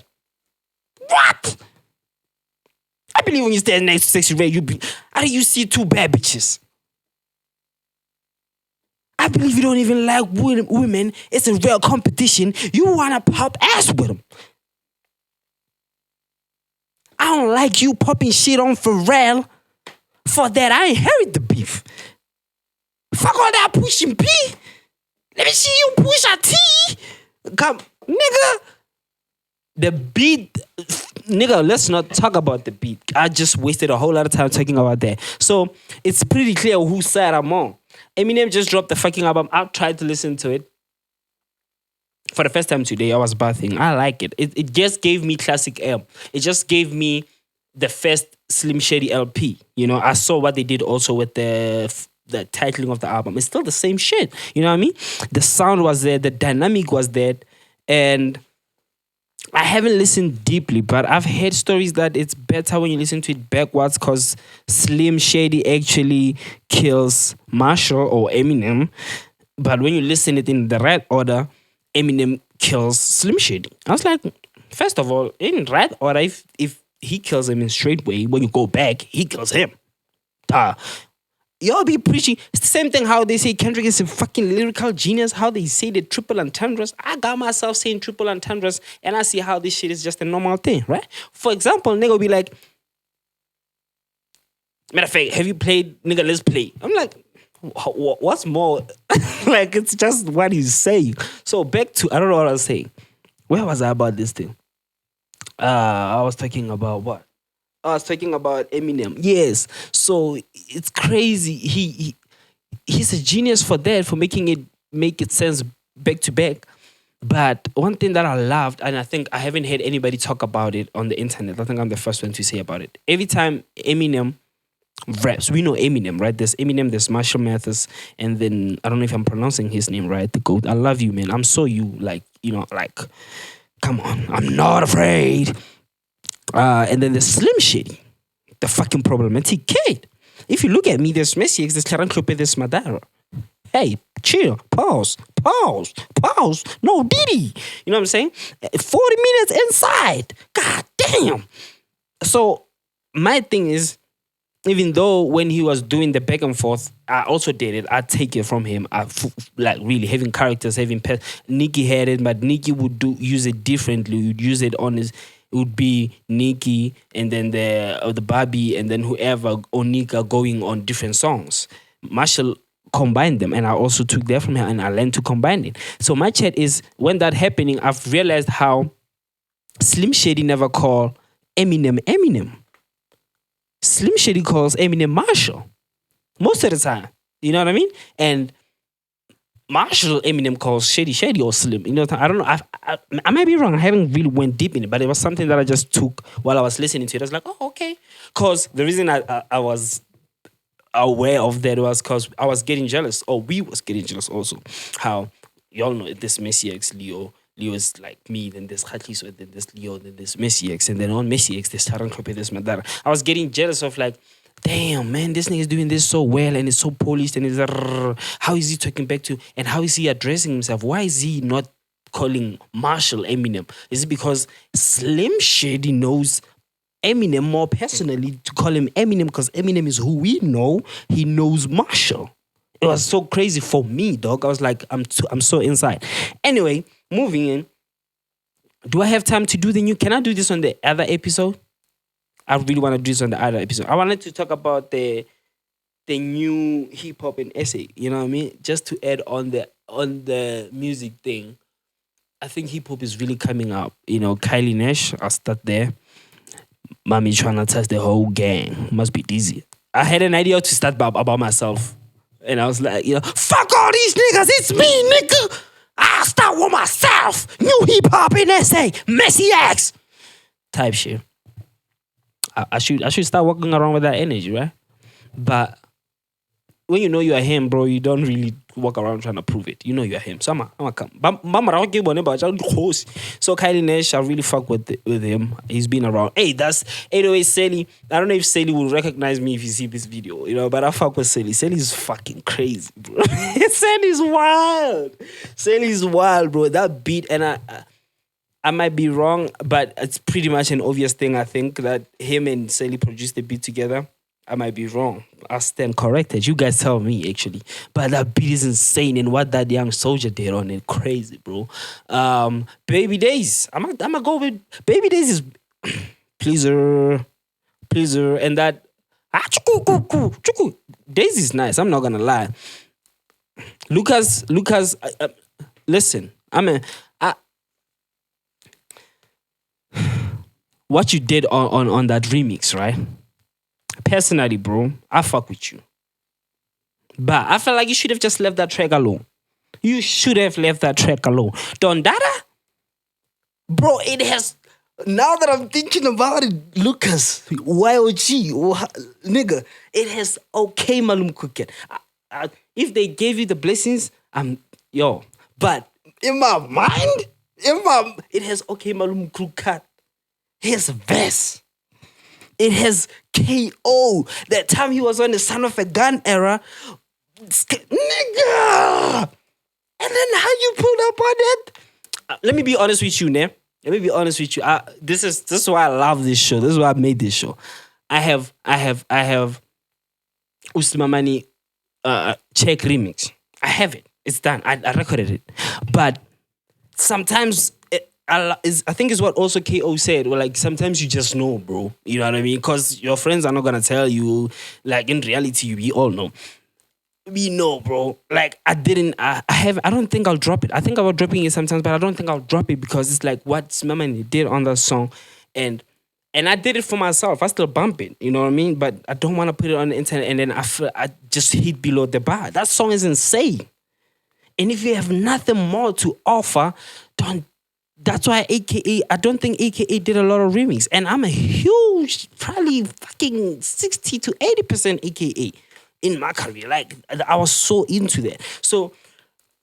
What? I believe when you stand next to Sexy Red, how do you see two bad bitches? I believe you don't even like women. It's a real competition. You wanna pop ass with them. I don't like you popping shit on Pharrell. For that, I inherit the beef. Fuck all that pushing P. Let me see you push a T. Come, nigga. The beat, nigga, let's not talk about the beat. I just wasted a whole lot of time talking about that. So it's pretty clear whose side I'm on. Eminem just dropped the fucking album. I tried to listen to it. For the first time today, I was bathing. I like it. It just gave me classic M. It just gave me the first Slim Shady LP. You know, I saw what they did also with the titling of the album. It's still the same shit. You know what I mean? The sound was there. The dynamic was there. And I haven't listened deeply, but I've heard stories that it's better when you listen to it backwards because Slim Shady actually kills Marshall or Eminem. But when you listen it in the right order, Eminem kills Slim Shady. I was like, first of all, in right order, if he kills him in straight way, when you go back, he kills him. Y'all be preaching. It's the same thing how they say Kendrick is a fucking lyrical genius, how they say the triple entendres. I got myself saying triple entendres, and I see how this shit is just a normal thing, right? For example, nigga will be like, matter of fact, have you played, nigga, let's play. I'm like, what's more? Like, it's just what he's saying. So back to, I don't know what I was saying. Where was I about this thing? I was talking about what? I was talking about Eminem. Yes. So it's crazy. He's a genius for that, for make it sense back to back. But one thing that I loved, and I think I haven't heard anybody talk about it on the internet. I think I'm the first one to say about it. Every time Eminem raps, we know Eminem, right? There's Eminem, there's Marshall Mathers, and then I don't know if I'm pronouncing his name right, the GOAT. I love you, man. I'm so you, like, you know, like, come on, I'm not afraid. And then there's Slim Shady, the fucking problematic kid. If you look at me, there's Messi X, there's Karen Klope, there's Madara. Hey, chill, pause. No, Diddy. You know what I'm saying? 40 minutes inside. God damn. So my thing is, even though when he was doing the back and forth, I also did it. I take it from him. Like really having characters, having Nicki had it, but Nicki would use it differently. Would use it on his. It would be Nicki and then the Barbie and then whoever Onika going on different songs. Marshall combined them, and I also took that from her and I learned to combine it. So my chat is, when that happening, I've realized how Slim Shady never called Eminem. Slim Shady calls Eminem Marshall most of the time. You know what I mean? And Marshall Eminem calls Shady or Slim. You know, I don't know. I might be wrong. I haven't really went deep in it, but it was something that I just took while I was listening to it. I was like, oh, okay. Because the reason I was aware of that was because I was getting jealous, or we was getting jealous also. How, y'all know this Messi X, Leo is like me, then there's Khatliso, then there's Leo, then there's Messi X, and then on Messi X, there's Taran Klope, there's Madara. I was getting jealous of like, damn, man, this nigga is doing this so well and it's so polished and it's how is he talking back to, and how is he addressing himself? Why is he not calling Marshall Eminem? Is it because Slim Shady knows Eminem more personally to call him Eminem because Eminem is who we know? He knows Marshall. It was so crazy for me, dog. I was like, I'm so inside. Anyway, moving in. Do I have time to do the new? Can I do this on the other episode? I really want to do this on the other episode. I wanted to talk about the new hip hop and essay. You know what I mean? Just to add on the music thing. I think hip hop is really coming up. You know, Kylie Nash. I'll start there. Mommy trying to touch the whole gang. Must be dizzy. I had an idea to start about myself. And I was like, you know, fuck all these niggas. It's me, nigga. I'll start with myself. New hip hop and essay. Messi X. Type shit. I should start walking around with that energy, right? But when you know you are him, bro, you don't really walk around trying to prove it. You know you are him. So I'm gonna come. So Kylie Nash, I really fuck with him. He's been around. Hey, that's 808 Sally. I don't know if Sally will recognize me if you see this video, you know, but I fuck with Sally. Sally's fucking crazy, bro. Sally's wild. Sally's wild, bro. That beat, and I might be wrong, but it's pretty much an obvious thing. I think that him and Sally produced the beat together. I might be wrong. I'll stand corrected. You guys tell me actually. But that beat is insane, and what that young soldier did on it, crazy, bro. Baby Days. I'm gonna go with Baby Days is pleaser, and that Days is nice. I'm not gonna lie. Lucas. Listen, what you did on that remix, right? Personally, bro, I fuck with you. But I feel like you should have just left that track alone. You should have left that track alone. Don Dada? Bro, it has... Now that I'm thinking about it, Lucas, YOG, nigga, it has okay Malum Cooking. If they gave you the blessings, but in my mind, it has okay Malum Cooking. His verse. It has KO. That time he was on the Son of a Gun era. Nigga! And then how you pulled up on it? Let me be honest with you, ne? Let me be honest with you. This is why I love this show. This is why I made this show. I have Usmamani check remix. I have it. It's done. I recorded it. But sometimes I think it's what also KO said. Well, like sometimes you just know, bro. You know what I mean? Because your friends are not gonna tell you. Like in reality, we all know. We know, bro. Like I don't think I'll drop it. I think about dropping it sometimes, but I don't think I'll drop it because it's like what Smamani did on that song, and I did it for myself. I still bump it. You know what I mean? But I don't want to put it on the internet and then I just hit below the bar. That song is insane. And if you have nothing more to offer, don't. That's why I don't think AKA did a lot of remix. And I'm a huge, probably fucking 60 to 80% AKA in my career. Like, I was so into that. So,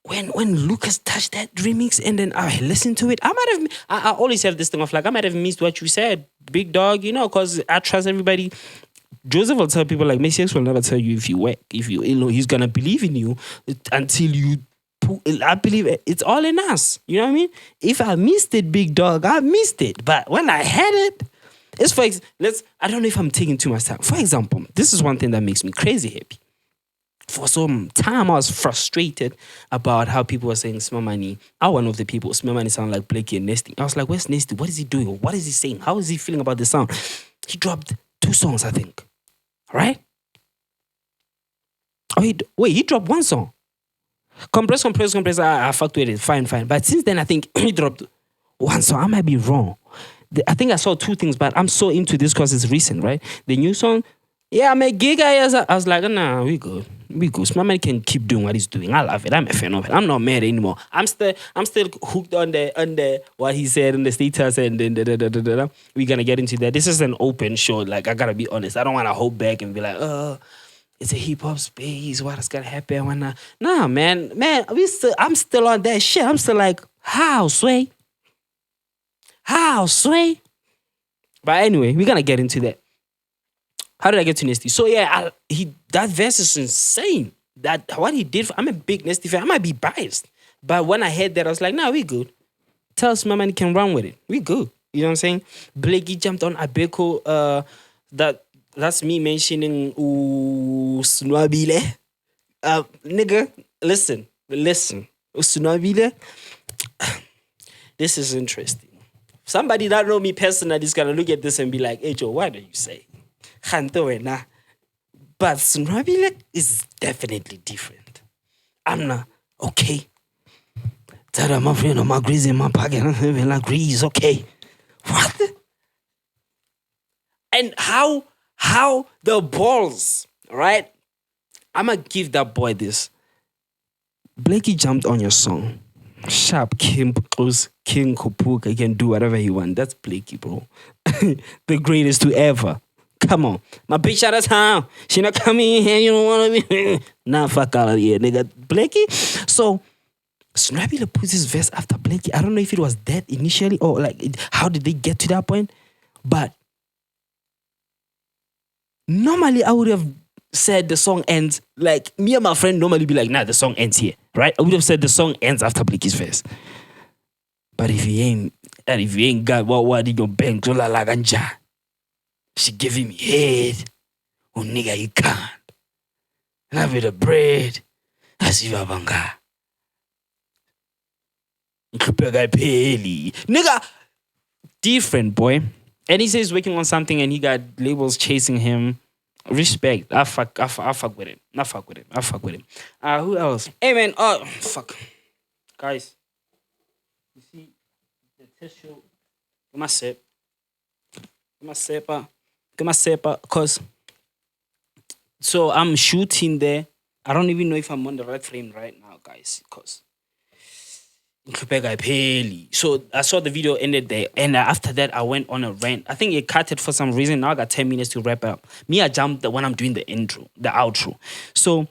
when Lucas touched that remix and then I listened to it, I always have this thing of like, I might have missed what you said, big dog, because I trust everybody. Joseph will tell people like, Messias will never tell you if you work. If he's going to believe in you until you... I believe it's all in us. You know what I mean? If I missed it, big dog, I missed it. But when I had it, I don't know if I'm taking too much time. For example, this is one thing that makes me crazy happy. For some time, I was frustrated about how people were saying Smamani. I'm one of the people. Smamani sound like Blakey and Nesty. I was like, where's Nesty? What is he doing? What is he saying? How is he feeling about the sound? He dropped 2 songs, I think. Right? He dropped 1 song. Compress, I fucked with it. Fine. But since then, I think he dropped 1 song. I might be wrong. I think I saw 2 things, but I'm so into this because it's recent, right? The new song, I'm a gig guy. I was like, nah, we good. So my man can keep doing what he's doing. I love it. I'm a fan of it. I'm not mad anymore. I'm still hooked on the what he said in the status and then we're gonna get into that. This is an open show. Like I gotta be honest. I don't want to hold back and be like, it's a hip hop space. What is gonna happen when Nah, man, I'm still on that shit. I'm still like, how sway? But anyway, we're gonna get into that. How did I get to Nesty? So yeah, that verse is insane. That what he did. I'm a big Nesty fan. I might be biased, but when I heard that, I was like, nah, we good. Tell us, my man, can run with it. We good. You know what I'm saying? Blakey jumped on Abeko. That's me mentioning Snwabile. Nigga, listen. Snwabile. This is interesting. Somebody that know me personally is gonna look at this and be like, hey Joe, why do you say? But Snwabile is definitely different. I'm not okay. Tada, my friend, my grease in my pocket, like grease, okay. What? And how the balls, right? I'ma give that boy this. Blakey jumped on your song. Sharp King Kupuka, he can do whatever he wants. That's Blakey, bro. The greatest to ever. Come on. My bitch out of town. She not coming in here. You don't want to be. Nah, fuck all of here, nigga. Blakey. So, Snwabile puts his verse after Blakey. I don't know if it was that initially or like, how did they get to that point? But normally I would have said the song ends, like me and my friend normally be like, nah, the song ends here, right? I would have said the song ends after Blakey's verse. But if you ain't got what in your bank, she giving me head. Oh nigga, you can't. Love with the bread. Asiva banga. Nigga, different boy. And he says working on something and he got labels chasing him. Respect. I fuck with him. I fuck with him. Who else? Hey man, fuck. Guys. You see the tissue. Give my sip. Cause so I'm shooting there. I don't even know if I'm on the right frame right now, guys. Cause so I saw the video ended there, and after that I went on a rant. I think it cut it for some reason. Now I got 10 minutes to wrap up. I jumped when I'm doing the outro. So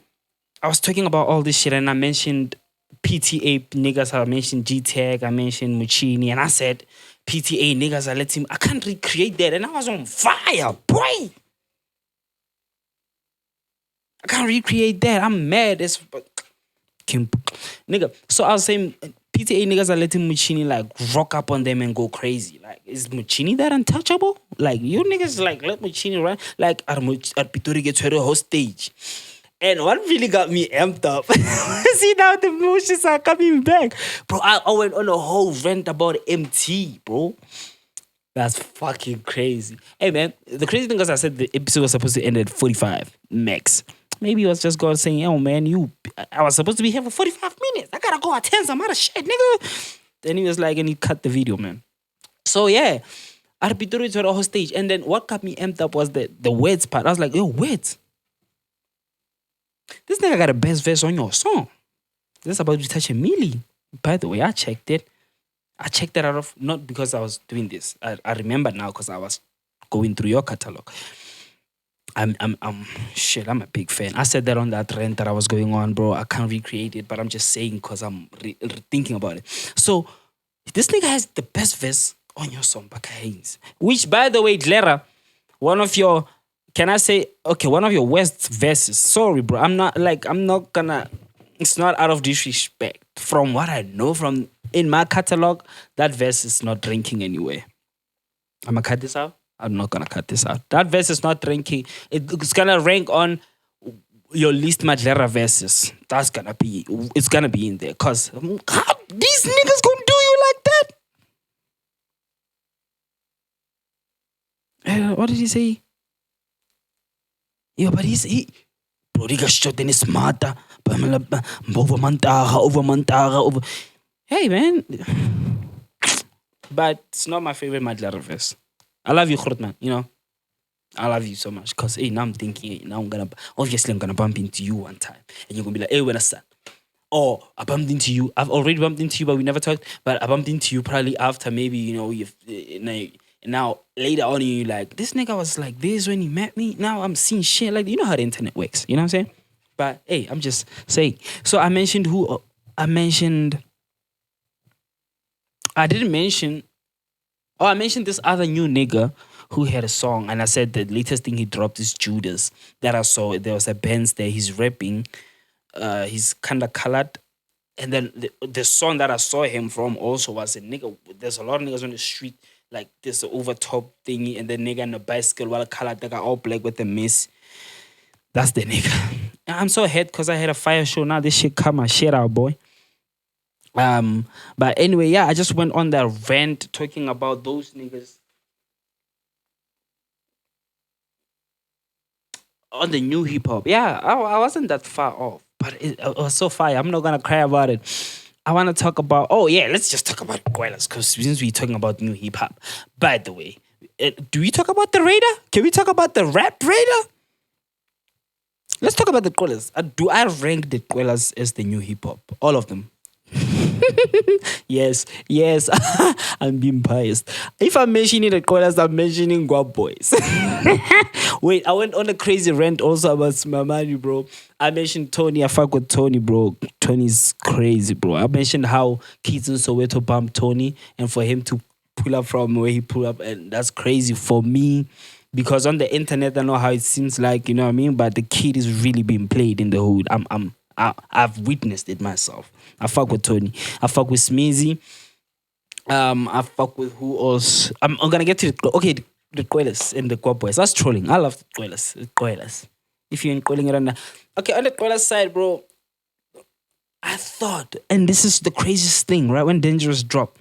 I was talking about all this shit, and I mentioned PTA niggas. I mentioned G-Tag. I mentioned Muchini, and I said PTA niggas. I can't recreate that, and I was on fire, boy. I can't recreate that. I'm mad as fuck. Nigga. So I was saying PTA niggas are letting Muchini like rock up on them and go crazy. Like, is Muchini that untouchable? Like, you niggas like let Muchini run. Like, Pitori gets her to whole stage. And what really got me amped up, see now the emotions are coming back. Bro, I went on a whole rant about MT, bro. That's fucking crazy. Hey man, the crazy thing is I said the episode was supposed to end at 45 max. Maybe he was just God saying, oh man, I was supposed to be here for 45 minutes. I gotta go attend some other shit, nigga. Then he was like, and he cut the video, man. So yeah, I repeated it to the whole stage. And then what got me amped up was the words part. I was like, yo, words. This nigga got the best verse on your song. This is about to touch a milli. By the way, I checked it. I checked that out of, not because I was doing this. I remember now because I was going through your catalog. I'm a big fan. I said that on that rant that I was going on, bro. I can't recreate it, but I'm just saying because I'm thinking about it. So, this nigga has the best verse on your song, Baka Haynes. Which, by the way, Glera, one of your worst verses. Sorry, bro. I'm not gonna, it's not out of disrespect. From what I know from in my catalog, that verse is not ranking anywhere. I'm gonna cut this out. I'm not gonna cut this out. That verse is not ranking. It's gonna rank on your least Madlera verses. It's gonna be in there. Cause how these niggas gonna do you like that? What did he say? Yeah, but he bro, he got shot in his mata. Over. Hey man. But it's not my favorite Madlera verse. I love you, Grootman, you know. I love you so much. Because, now I'm thinking, I'm going to bump into you one time. And you're going to be like, hey, when I start. Or I bumped into you. I've already bumped into you, but we never talked. But I bumped into you probably after maybe, now later on, you're like, this nigga was like this when he met me. Now I'm seeing shit. Like, you know how the internet works. You know what I'm saying? But, hey, I'm just saying. So I mentioned I mentioned this other new nigga who had a song, and I said the latest thing he dropped is Judas. That I saw, there was a Benz there, he's rapping, he's kind of colored. And then the song that I saw him from also was a nigga, there's a lot of niggas on the street, like this over top thingy, and the nigga in the bicycle, while colored, they got all black with the miss. That's the nigga. I'm so ahead because I had a fire show, now this shit cut my shit out, boy. But anyway, yeah, I just went on that rant talking about those niggas on the new hip hop. Yeah, I wasn't that far off, but it was so fire. I'm not gonna cry about it. I want to talk about. Oh yeah, let's just talk about Guelas because since we're talking about new hip hop. By the way, do we talk about the Raider? Can we talk about the Rap Raider? Let's talk about the Guelas. Do I rank the Guelas as the new hip hop? All of them. Yes, I'm being biased. If I'm mentioning the Guelas, I'm mentioning Guap Boys. Wait, I went on a crazy rant also about Smamani, bro. I mentioned Tony. I fuck with Tony, bro. Tony's crazy, bro. I mentioned how kids in Soweto bumped Tony, and for him to pull up from where he pulled up, and that's crazy for me. Because on the internet, I know how it seems like, you know what I mean? But the kid is really being played in the hood. I've witnessed it myself. I fuck with Tony. I fuck with Smeezy. I fuck with who else? I'm gonna get to it. Okay, the Qoilas and the Guap boys. That's trolling. I love the Qoilas. The Qoilas. If you ain't calling it on that. Okay, on the Qoilas side, bro, I thought, and this is the craziest thing, right? When Dangerous dropped,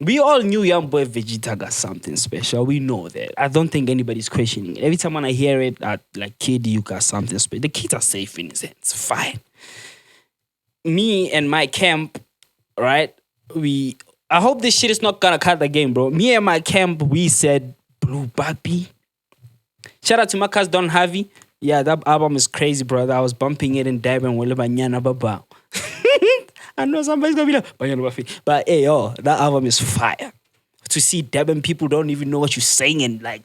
we all knew Young Boy Vegeta got something special. We know that. I don't think anybody's questioning it. Every time when I hear it, like, kid, you got something special. The kids are safe in his hands. Fine. Me and my camp, right? I hope this shit is not gonna cut the game, bro. Me and my camp, we said Blue Baby. Shout out to my cousin Don Harvey. Yeah, that album is crazy, brother. I was bumping it in Durban with Banyana Baba. I know somebody's gonna be like, Banyana Bafi. But hey, yo, that album is fire. To see Durban people don't even know what you're saying and like,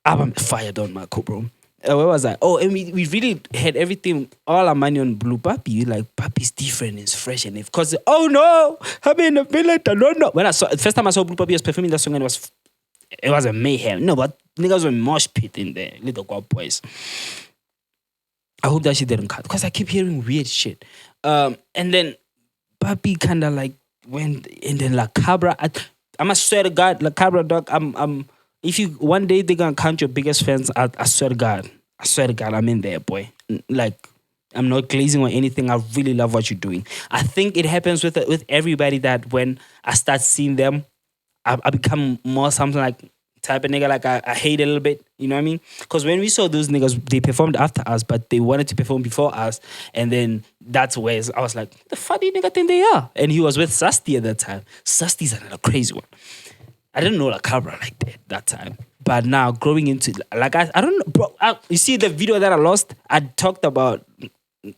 album is fire, Don Marco, bro. Where was I? Oh, and we really had everything, all our money on Blue Papi. Like, Papi's different, it's fresh, and because, oh no, I'm in the village, I don't know. When the first time I saw Blue Papi was performing that song, and it was a mayhem. No, but niggas were mosh pit in there, little guap boys. I hope that shit didn't cut, because I keep hearing weird shit. And then Papi kind of like went, and then La Cabra, I'm a swear to God, La Cabra, dog, if you one day they're gonna count your biggest fans, I swear to God, I'm in there, boy. Like, I'm not glazing or anything. I really love what you're doing. I think it happens with everybody that when I start seeing them, I become more something like type of nigga. Like I hate a little bit. You know what I mean? Because when we saw those niggas, they performed after us, but they wanted to perform before us, and then that's where I was like, the funny nigga think they are. And he was with Sasti at that time. Sasti's another crazy one. I didn't know La Cabra like that time. But now, growing into, like, I don't know, bro. You see the video that I lost? I talked about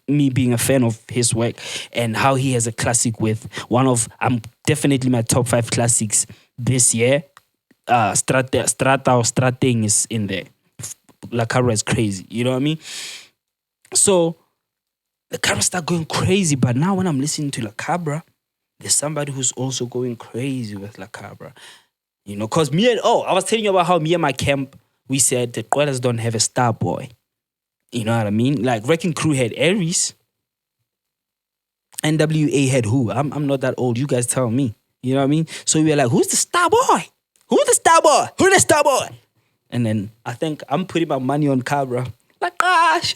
me being a fan of his work and how he has a classic with one of, definitely my top 5 classics this year. Strata or Strating is in there. La Cabra is crazy. You know what I mean? So, La Cabra start going crazy. But now when I'm listening to La Cabra, there's somebody who's also going crazy with La Cabra. You know, because I was telling you about how me and my camp, we said the Qoilas don't have a star boy. You know what I mean? Like, Wrecking Crew had Areece. NWA had who? I'm not that old. You guys tell me. You know what I mean? So we were like, who's the star boy? Who's the star boy? Who's the star boy? And then I think I'm putting my money on Cabra. Like, gosh.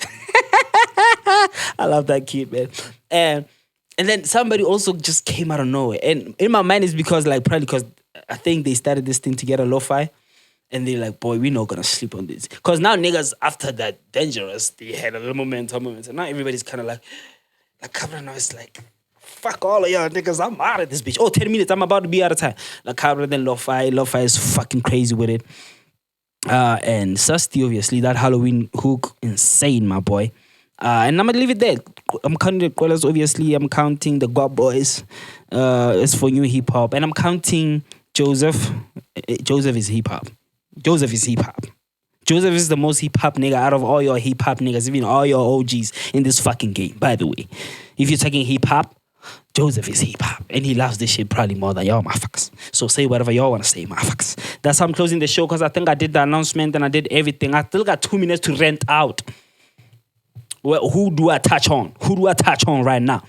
I love that kid, man. And then somebody also just came out of nowhere. And in my mind, it's because, like, probably because I think they started this thing together, lo-fi, and they're like, boy, we're not gonna sleep on this. Because now niggas, after that Dangerous, they had a little momentum, and now everybody's kind of like Cabra now is like, fuck all of y'all niggas, I'm out of this bitch. Oh, 10 minutes, I'm about to be out of time. Like, Cabra, then lo-fi is fucking crazy with it. And Susty, obviously, that Halloween hook, insane, my boy. And I'm gonna leave it there. I'm counting the Qoilas, obviously. I'm counting the Guap Boys. It's for new hip hop, and I'm counting Joseph. Joseph is hip hop. Joseph is the most hip hop nigga out of all your hip hop niggas, even all your OGs in this fucking game. By the way, if you're taking hip hop, Joseph is hip hop, and he loves this shit probably more than y'all motherfuckers. So say whatever y'all want to say, motherfuckers. That's how I'm closing the show, because I think I did the announcement and I did everything. I still got 2 minutes to rent out. Well, who do I touch on? Who do I touch on right now?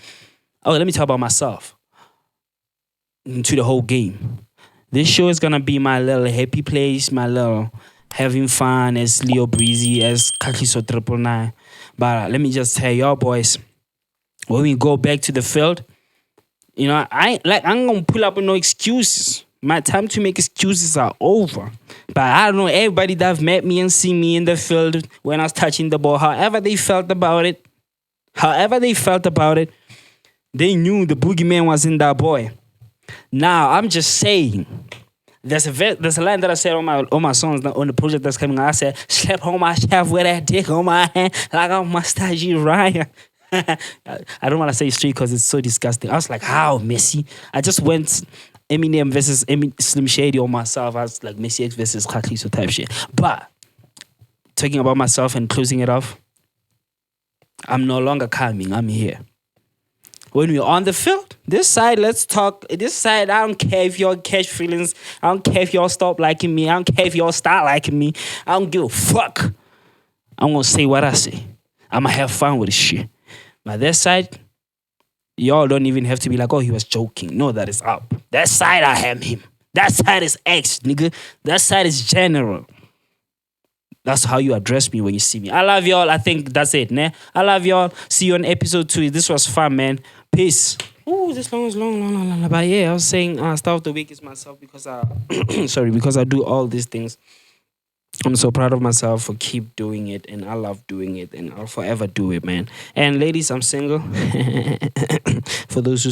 Oh, let me talk about myself. Into the whole game. This show is gonna be my little happy place, my little having fun as Leo Breezy, as Kakiso 999. But let me just tell y'all boys, when we go back to the field, you know, I'm gonna pull up with no excuses. My time to make excuses are over. But I don't know, everybody that have met me and seen me in the field when I was touching the ball, however they felt about it, they knew the boogeyman was in that boy. Now, I'm just saying, there's a line that I said on my songs, on the project that's coming out. I said, slap on my shaft with that dick on my hand, like I'm Mustache Ryan. I don't want to say straight because it's so disgusting. I was like, how, Messi? I just went Eminem versus Slim Shady on myself. I was like, Messi X versus Kakliso type shit. But, talking about myself and closing it off, I'm no longer coming. I'm here. When we're on the field, this side, let's talk. This side, I don't care if y'all catch feelings. I don't care if y'all stop liking me. I don't care if y'all start liking me. I don't give a fuck. I'm going to say what I say. I'm going to have fun with this shit. But that side, y'all don't even have to be like, oh, he was joking. No, that is up. That side, I am him. That side is X, nigga. That side is general. That's how you address me when you see me. I love y'all. I think that's it, ne? I love y'all. See you on episode 2. This was fun, man. Peace. Ooh, this long is long. But yeah, I was saying start of the week is myself because I because I do all these things. I'm so proud of myself for keep doing it, and I love doing it, and I'll forever do it, man. And ladies, I'm single. For those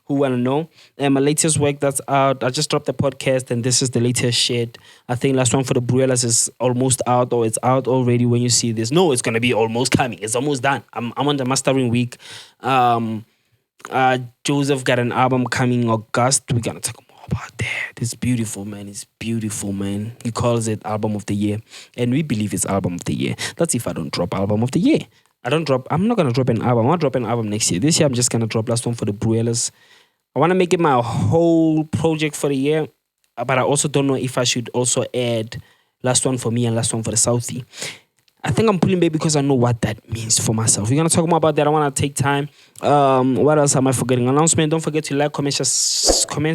who want to know, and my latest work that's out, I just dropped the podcast, and this is the latest shit. I think last one for the Bruellas is almost out, or it's out already when you see this. No, it's gonna be almost coming. It's almost done. I'm on the mastering week. Joseph got an album coming August. We're gonna talk more about that. It's beautiful, man. It's beautiful, man. He calls it album of the year, and we believe it's album of the year. That's if I don't drop album of the year. I'm not gonna drop an album. I'll drop an album next year. This year I'm just gonna drop last one for the Bruellas. I want to make it my whole project for the year, but I also don't know if I should also add last one for me and last one for the Southie. I think I'm pulling back because I know what that means for myself. We're going to talk more about that. I want to take time. What else am I forgetting? Announcement. Don't forget to like, comment,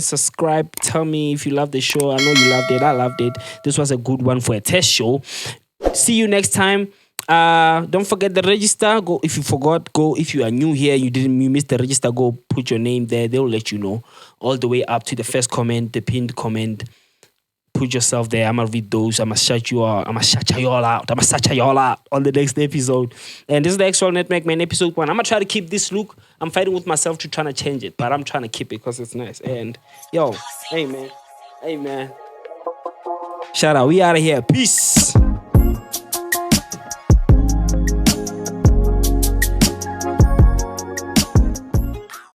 subscribe. Tell me if you love the show. I know you loved it. I loved it. This was a good one for a test show. See you next time. Don't forget the register. Go if you forgot. Go if you are new here. You missed the register. Go put your name there. They'll let you know all the way up to the first comment, the pinned comment. Put yourself there. I'm gonna read those. I'm gonna shout you out. I'm gonna shout you all out. I'm gonna shout you all out on the next episode. And this is the Actual Network, man, episode 1. I'm gonna try to keep this look. I'm fighting with myself to try to change it, but I'm trying to keep it because it's nice. And yo, hey man, shout out. We out of here. Peace.